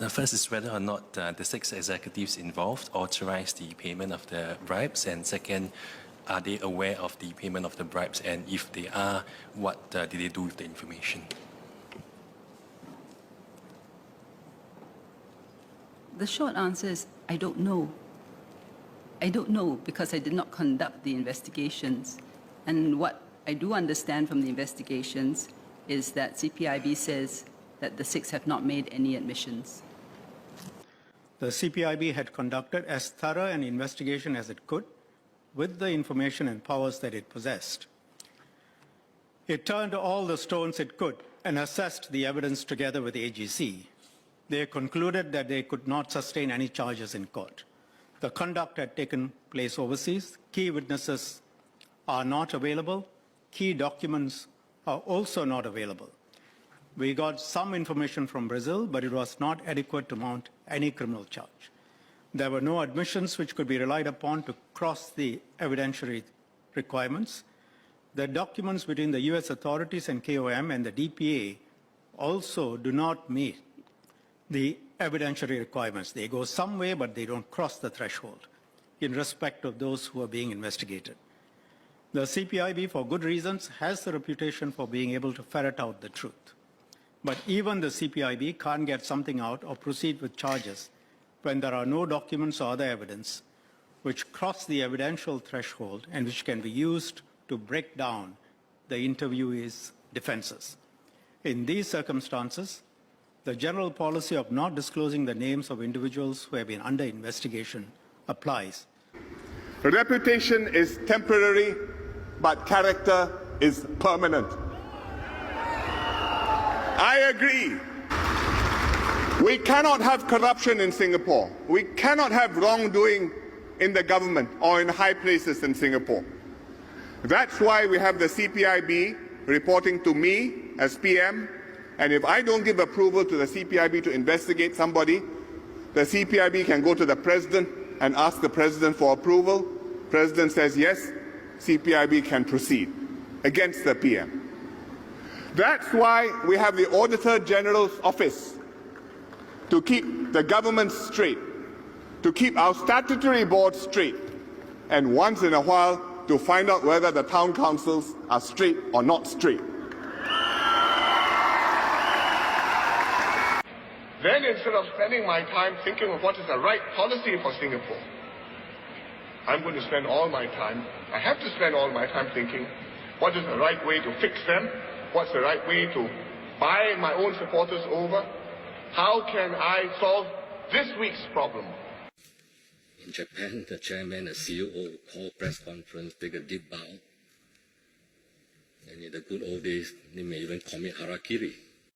The first is whether or not the 6 executives involved authorized the payment of the bribes, and second, are they aware of the payment of the bribes, and if they are, what did they do with the information? The short answer is I don't know. I don't know because I did not conduct the investigations. And what I do understand from the investigations is that CPIB says that the 6 have not made any admissions. The CPIB had conducted as thorough an investigation as it could with the information and powers that it possessed. It turned all the stones it could and assessed the evidence together with the AGC. They concluded that they could not sustain any charges in court. The conduct had taken place overseas. Key witnesses are not available. Key documents are also not available. We got some information from Brazil, but it was not adequate to mount any criminal charge. There were no admissions which could be relied upon to cross the evidentiary requirements. The documents between the US authorities and KOM and the DPA also do not meet the evidentiary requirements. They go some way, but they don't cross the threshold in respect of those who are being investigated. The CPIB, for good reasons, has the reputation for being able to ferret out the truth. But even the CPIB can't get something out or proceed with charges when there are no documents or other evidence which cross the evidential threshold and which can be used to break down the interviewee's defenses. In these circumstances, the general policy of not disclosing the names of individuals who have been under investigation applies. Reputation is temporary, but character is permanent. I agree. We cannot have corruption in Singapore. We cannot have wrongdoing in the government or in high places in Singapore. That's why we have the CPIB reporting to me as PM, and if I don't give approval to the CPIB to investigate somebody, the CPIB can go to the President and ask the President for approval. President says yes, CPIB can proceed against the PM. That's why we have the Auditor General's Office, to keep the government straight, to keep our statutory board straight, and once in a while to find out whether the town councils are straight or not straight. Then instead of spending my time thinking of what is the right policy for Singapore, I'm going to spend all my time, I have to spend all my time thinking, what is the right way to fix them? What's the right way to buy my own supporters over? How can I solve this week's problem? In Japan, the chairman and CEO call press conference, take a deep bow. And in the good old days, they may even commit harakiri.